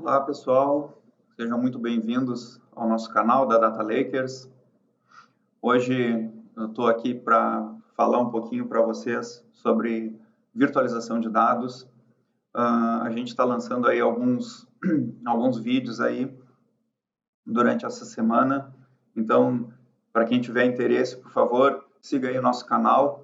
Olá, pessoal. Sejam muito bem-vindos ao nosso canal da Data Lakers. Hoje eu estou aqui para falar um pouquinho para vocês sobre virtualização de dados. A gente está lançando aí alguns vídeos aí durante essa semana. Então, para quem tiver interesse, por favor, siga aí o nosso canal,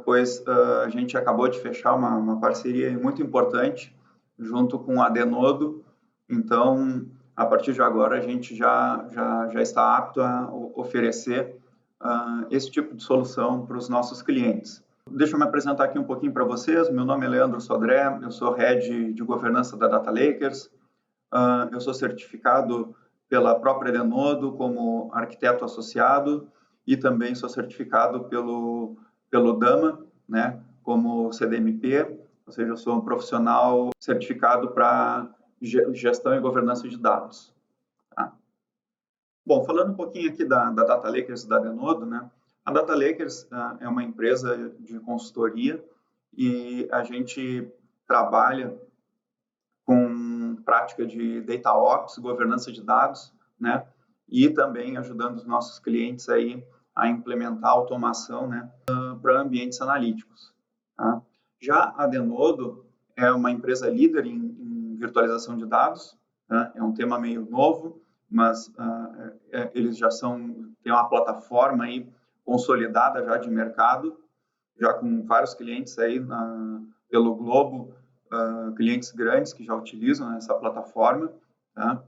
pois a gente acabou de fechar uma parceria muito importante junto com a Denodo. Então, a partir de agora, a gente já está apto a oferecer esse tipo de solução para os nossos clientes. Deixa eu me apresentar aqui um pouquinho para vocês. Meu nome é Leandro Sodré, eu sou Head de Governança da Data Lakers. Eu sou certificado pela própria Denodo como arquiteto associado e também sou certificado pelo DAMA, né, como CDMP, ou seja, eu sou um profissional certificado para gestão e governança de dados. Tá? Bom, falando um pouquinho aqui da Data Lakers e da Denodo, né, a Data Lakers é uma empresa de consultoria e a gente trabalha com prática de Data Ops, governança de dados, né, e também ajudando os nossos clientes aí a implementar automação, né, para ambientes analíticos. Tá? Já a Denodo é uma empresa líder em virtualização de dados, né? É um tema meio novo, mas eles já têm uma plataforma aí consolidada já de mercado, já com vários clientes aí pelo globo, clientes grandes que já utilizam essa plataforma, tá?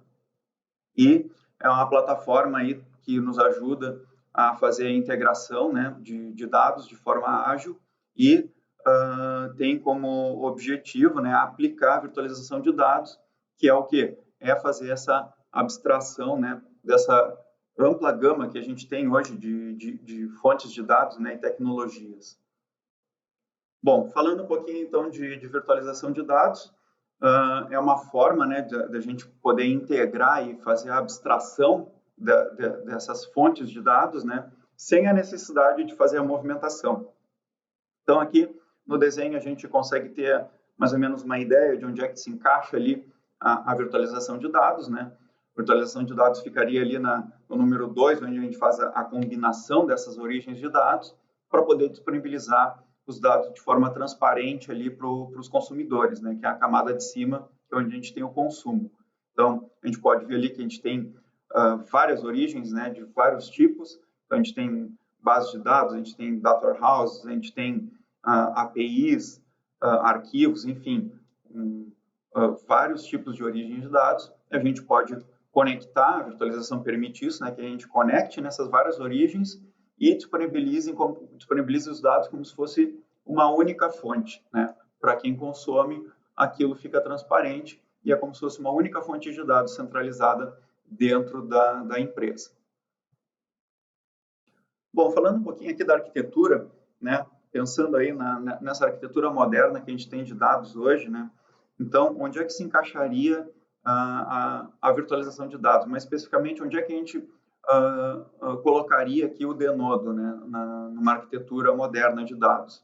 E é uma plataforma aí que nos ajuda a fazer a integração, né, de dados de forma ágil e tem como objetivo, né, aplicar a virtualização de dados, que é o quê? É fazer essa abstração, né, dessa ampla gama que a gente tem hoje de fontes de dados, né, e tecnologias. Bom, falando um pouquinho então de virtualização de dados, é uma forma, né, de a gente poder integrar e fazer a abstração dessas fontes de dados, né, sem a necessidade de fazer a movimentação. Então, aqui no desenho a gente consegue ter mais ou menos uma ideia de onde é que se encaixa ali a virtualização de dados, né? A virtualização de dados ficaria ali no número 2, onde a gente faz a combinação dessas origens de dados para poder disponibilizar os dados de forma transparente ali para os consumidores, né? Que é a camada de cima, que é onde a gente tem o consumo. Então, a gente pode ver ali que a gente tem várias origens, né? De vários tipos. Então, a gente tem bases de dados, a gente tem data warehouses, a gente tem APIs, arquivos, enfim, vários tipos de origem de dados. A gente pode conectar, a virtualização permite isso, né, que a gente conecte nessas várias origens e disponibilize os dados como se fosse uma única fonte, né? Para quem consome, aquilo fica transparente e é como se fosse uma única fonte de dados centralizada dentro da empresa. Bom, falando um pouquinho aqui da arquitetura, né, pensando aí nessa arquitetura moderna que a gente tem de dados hoje, né, então, onde é que se encaixaria a virtualização de dados? Mais especificamente, onde é que a gente colocaria aqui o Denodo, né, numa arquitetura moderna de dados?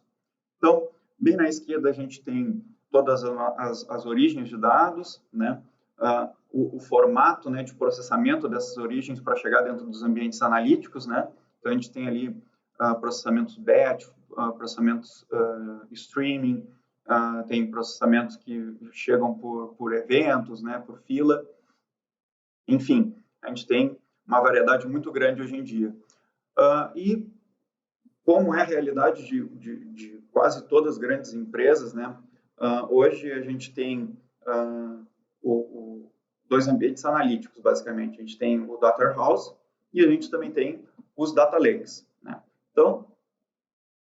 Então, bem na esquerda a gente tem todas as origens de dados, né, o formato, né, de processamento dessas origens para chegar dentro dos ambientes analíticos, né? Então, a gente tem ali processamentos batch, processamentos streaming, tem processamentos que chegam por eventos, né, por fila. Enfim, a gente tem uma variedade muito grande hoje em dia. E como é a realidade de quase todas as grandes empresas, né, hoje a gente tem dois ambientes analíticos, basicamente. A gente tem o Data Warehouse e a gente também tem os Data Lakes, né? Então,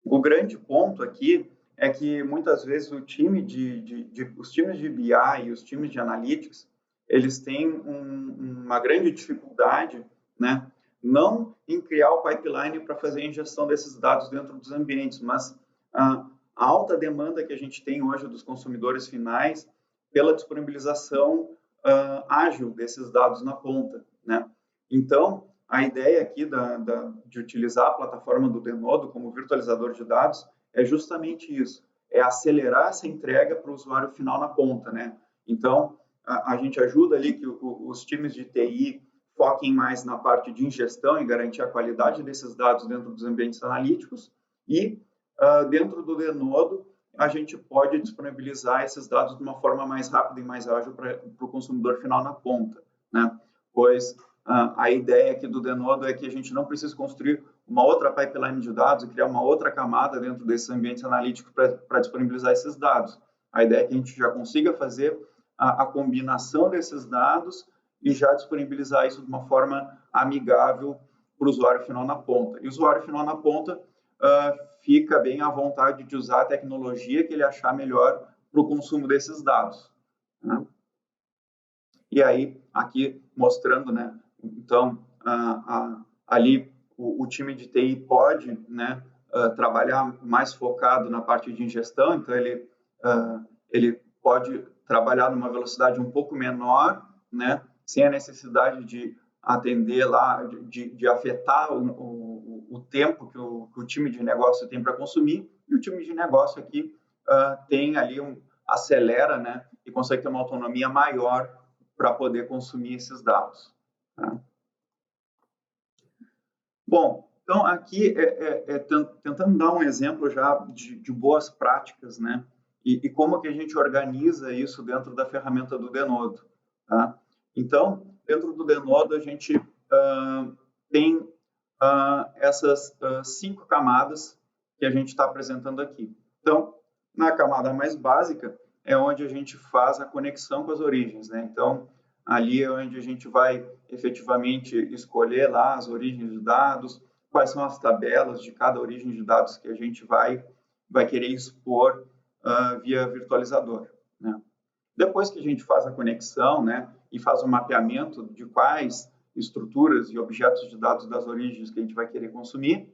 o grande ponto aqui é que muitas vezes os times de BI e os times de Analytics, eles têm uma grande dificuldade, né, não em criar o pipeline para fazer a ingestão desses dados dentro dos ambientes, mas a alta demanda que a gente tem hoje dos consumidores finais pela disponibilização ágil desses dados na ponta, né? Então, a ideia aqui de utilizar a plataforma do Denodo como virtualizador de dados é justamente isso, é acelerar essa entrega para o usuário final na ponta, né? Então, a gente ajuda ali que os times de TI foquem mais na parte de ingestão e garantir a qualidade desses dados dentro dos ambientes analíticos e dentro do Denodo a gente pode disponibilizar esses dados de uma forma mais rápida e mais ágil para o consumidor final na ponta, né? Pois a ideia aqui do Denodo é que a gente não precisa construir uma outra pipeline de dados e criar uma outra camada dentro desses ambientes analíticos para disponibilizar esses dados. A ideia é que a gente já consiga fazer a combinação desses dados e já disponibilizar isso de uma forma amigável para o usuário final na ponta. E o usuário final na ponta fica bem à vontade de usar a tecnologia que ele achar melhor para o consumo desses dados, né? E aí, aqui mostrando, né? Então, ali o time de TI pode, né, trabalhar mais focado na parte de ingestão, então ele pode trabalhar numa velocidade um pouco menor, né, sem a necessidade de atender lá, de afetar o tempo que o time de negócio tem para consumir, e o time de negócio aqui tem ali acelera, né, e consegue ter uma autonomia maior para poder consumir esses dados, né? Bom, então aqui tentando dar um exemplo já de boas práticas, né? E como que a gente organiza isso dentro da ferramenta do Denodo, tá? Então, dentro do Denodo a gente tem essas 5 camadas que a gente está apresentando aqui. Então, na camada mais básica é onde a gente faz a conexão com as origens, né? Então, ali é onde a gente vai efetivamente escolher lá as origens de dados, quais são as tabelas de cada origem de dados que a gente vai querer expor via virtualizador, né? Depois que a gente faz a conexão, né, e faz o mapeamento de quais estruturas e objetos de dados das origens que a gente vai querer consumir,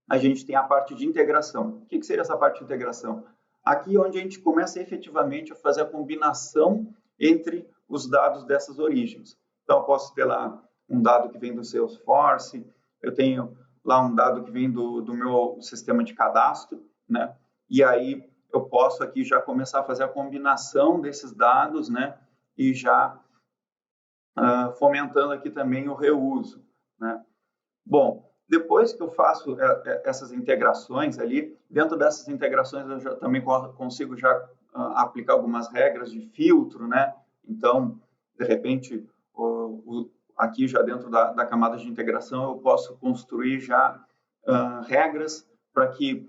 a gente tem a parte de integração. O que seria essa parte de integração? Aqui é onde a gente começa efetivamente a fazer a combinação entre os dados dessas origens. Então, eu posso ter lá um dado que vem do Salesforce, eu tenho lá um dado que vem do meu sistema de cadastro, né? E aí eu posso aqui já começar a fazer a combinação desses dados, né? E já fomentando aqui também o reuso, né? Bom, depois que eu faço essas integrações ali, dentro dessas integrações eu já também consigo já aplicar algumas regras de filtro, né? Então, de repente, aqui já dentro da camada de integração eu posso construir já regras para que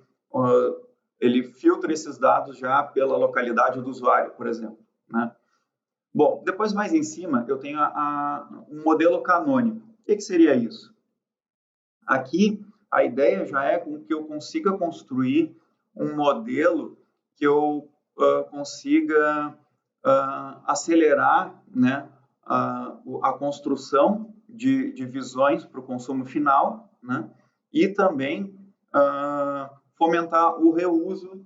ele filtre esses dados já pela localidade do usuário, por exemplo, né? Bom, depois mais em cima eu tenho um modelo canônico. O que seria isso? Aqui, a ideia já é que eu consiga construir um modelo que eu consiga acelerar, né, a construção de visões para o consumo final, né, e também fomentar o reuso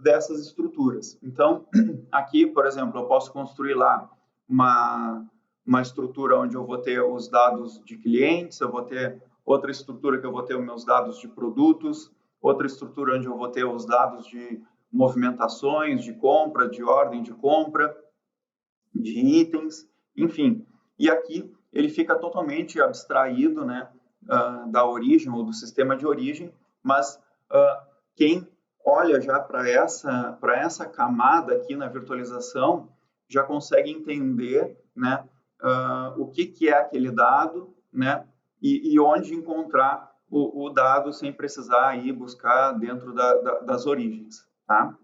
dessas estruturas. Então, aqui, por exemplo, eu posso construir lá uma estrutura onde eu vou ter os dados de clientes, eu vou ter outra estrutura que eu vou ter os meus dados de produtos, outra estrutura onde eu vou ter os dados de movimentações, de compra, de ordem de compra, de itens, enfim. E aqui ele fica totalmente abstraído, né, da origem ou do sistema de origem, mas quem olha já para essa camada aqui na virtualização já consegue entender, né, o que é aquele dado, né, e onde encontrar o dado sem precisar ir buscar dentro das origens, tá?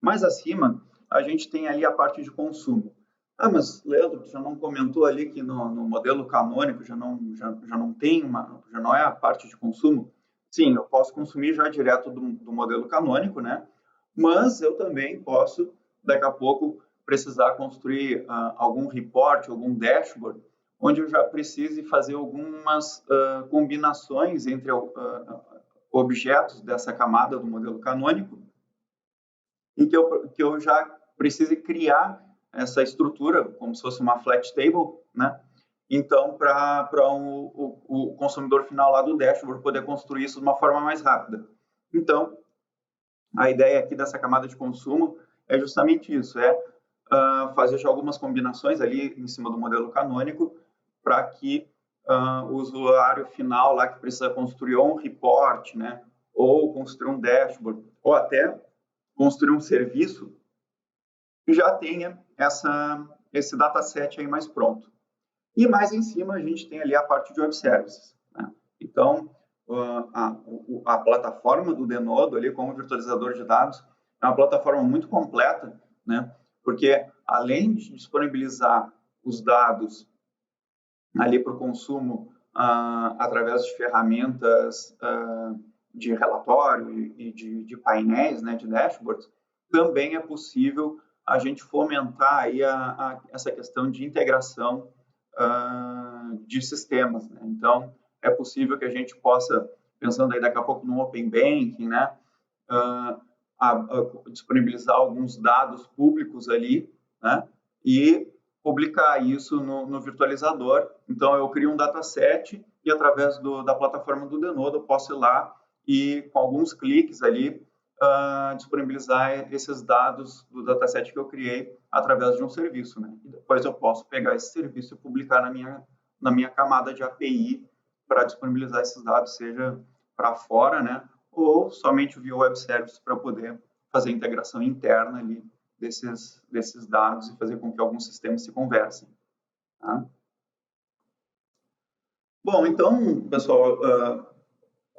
Mais acima, a gente tem ali a parte de consumo. Ah, mas Leandro, tu já não comentou ali que no modelo canônico já não tem já não é a parte de consumo? Sim, eu posso consumir já direto do modelo canônico, né? Mas eu também posso, daqui a pouco, precisar construir algum report, algum dashboard, onde eu já precise fazer algumas combinações entre objetos dessa camada do modelo canônico e que eu já precise criar essa estrutura, como se fosse uma flat table, né? Então, para o consumidor final lá do dashboard poder construir isso de uma forma mais rápida. Então, a ideia aqui dessa camada de consumo é justamente isso, fazer já algumas combinações ali em cima do modelo canônico para que o usuário final lá que precisa construir um report, né, ou construir um dashboard, ou até construir um serviço, já tenha esse dataset aí mais pronto. E mais em cima a gente tem ali a parte de web services, né? Então, a plataforma do Denodo ali como virtualizador de dados é uma plataforma muito completa, né? Porque além de disponibilizar os dados ali para o consumo através de ferramentas de relatório e de painéis, né, de dashboards, também é possível a gente fomentar aí essa questão de integração de sistemas, né? Então, é possível que a gente possa, pensando aí daqui a pouco no Open Banking, né, disponibilizar alguns dados públicos ali, né, e publicar isso no virtualizador. Então, eu crio um dataset e, através da plataforma do Denodo, eu posso ir lá e, com alguns cliques ali, disponibilizar esses dados do dataset que eu criei através de um serviço, né? E depois eu posso pegar esse serviço e publicar na minha camada de API para disponibilizar esses dados, seja para fora, né? Ou somente via web service para poder fazer a integração interna ali desses dados e fazer com que alguns sistemas se conversem. Tá? Bom, então, pessoal,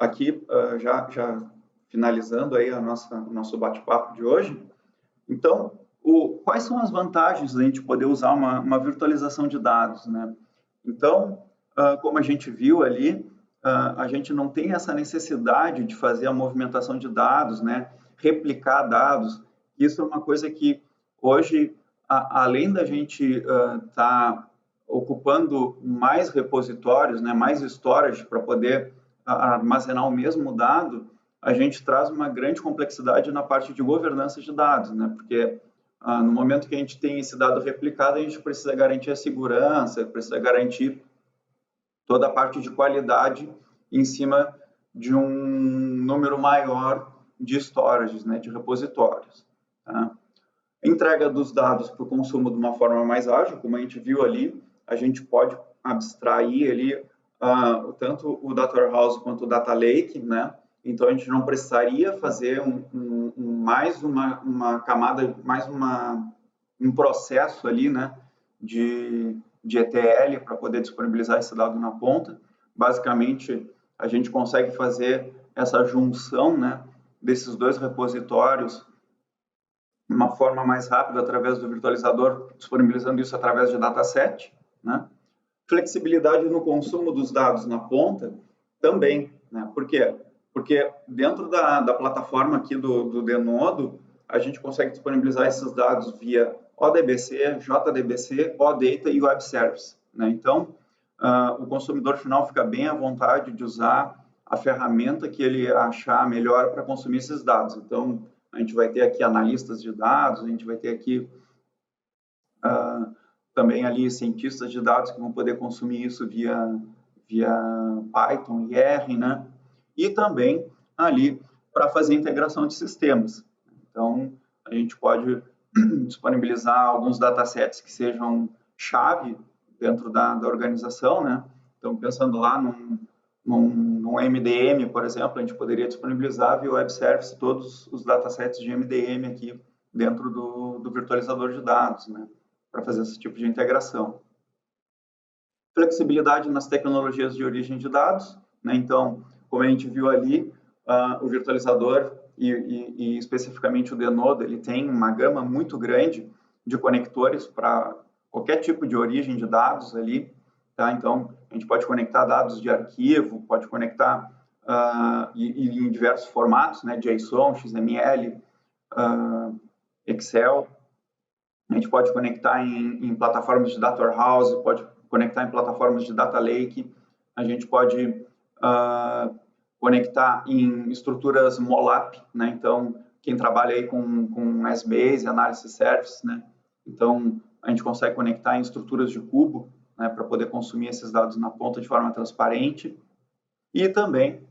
aqui já finalizando aí o nosso bate-papo de hoje. Então, quais são as vantagens da gente poder usar uma virtualização de dados, né? Então, como a gente viu ali, a gente não tem essa necessidade de fazer a movimentação de dados, né? Replicar dados. Isso é uma coisa que hoje, além da gente estar ocupando mais repositórios, né? Mais storage para poder armazenar o mesmo dado, a gente traz uma grande complexidade na parte de governança de dados, né? Porque no momento que a gente tem esse dado replicado, a gente precisa garantir a segurança, precisa garantir toda a parte de qualidade em cima de um número maior de storages, né? De repositórios. Tá? Entrega dos dados para o consumo de uma forma mais ágil, como a gente viu ali, a gente pode abstrair ali tanto o Data Warehouse quanto o Data Lake, né? Então, a gente não precisaria fazer mais uma camada, um processo ali, né, de ETL para poder disponibilizar esse dado na ponta. Basicamente, a gente consegue fazer essa junção, né, desses dois repositórios de uma forma mais rápida através do virtualizador, disponibilizando isso através de dataset, né? Flexibilidade no consumo dos dados na ponta também, né? Por quê? Porque dentro da plataforma aqui do Denodo, a gente consegue disponibilizar esses dados via ODBC, JDBC, OData e Web Service, né? Então, o consumidor final fica bem à vontade de usar a ferramenta que ele achar melhor para consumir esses dados. Então, a gente vai ter aqui analistas de dados, a gente vai ter aqui também ali cientistas de dados que vão poder consumir isso via Python e R, né? E também ali para fazer integração de sistemas. Então, a gente pode disponibilizar alguns datasets que sejam chave dentro da organização, né? Então, pensando lá num MDM, por exemplo, a gente poderia disponibilizar via web service todos os datasets de MDM aqui dentro do virtualizador de dados, né? Para fazer esse tipo de integração. Flexibilidade nas tecnologias de origem de dados, né? Então, como a gente viu ali, o virtualizador e especificamente o Denodo, ele tem uma gama muito grande de conectores para qualquer tipo de origem de dados ali, tá? Então, a gente pode conectar dados de arquivo, pode conectar em diversos formatos, né? JSON, XML, Excel. A gente pode conectar em plataformas de Data Warehouse, pode conectar em plataformas de Data Lake, a gente pode conectar em estruturas MOLAP, né? Então, quem trabalha aí com SBase, Analysis Service, né? Então, a gente consegue conectar em estruturas de cubo, né? Para poder consumir esses dados na ponta de forma transparente. E também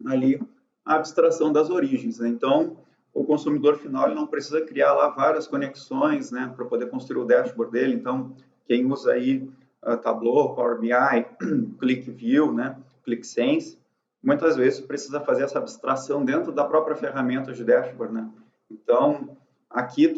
ali a abstração das origens, né? Então, o consumidor final ele não precisa criar lá várias conexões, né, para poder construir o dashboard dele. Então, quem usa aí Tableau, Power BI, ClickView, né, ClickSense, muitas vezes precisa fazer essa abstração dentro da própria ferramenta de dashboard, né? Então, aqui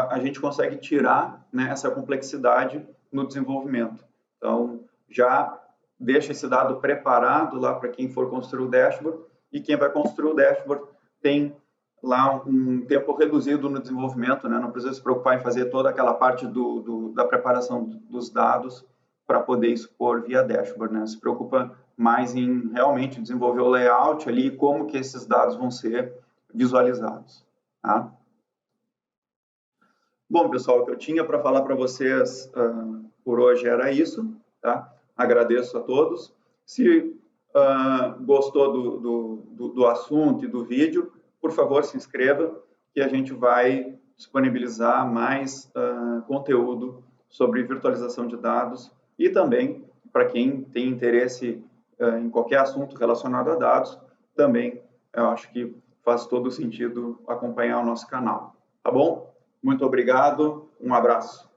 a gente consegue tirar, né, essa complexidade no desenvolvimento. Então, já deixa esse dado preparado lá para quem for construir o dashboard, e quem vai construir o dashboard tem lá um tempo reduzido no desenvolvimento, né? Não precisa se preocupar em fazer toda aquela parte da preparação dos dados para poder expor via dashboard, né? Se preocupa mais em realmente desenvolver o layout ali e como que esses dados vão ser visualizados, tá? Bom, pessoal, o que eu tinha para falar para vocês por hoje era isso, tá? Agradeço a todos. Se gostou do assunto e do vídeo, por favor, se inscreva, que a gente vai disponibilizar mais conteúdo sobre virtualização de dados e também, para quem tem interesse em qualquer assunto relacionado a dados, também eu acho que faz todo sentido acompanhar o nosso canal, tá bom? Muito obrigado, um abraço.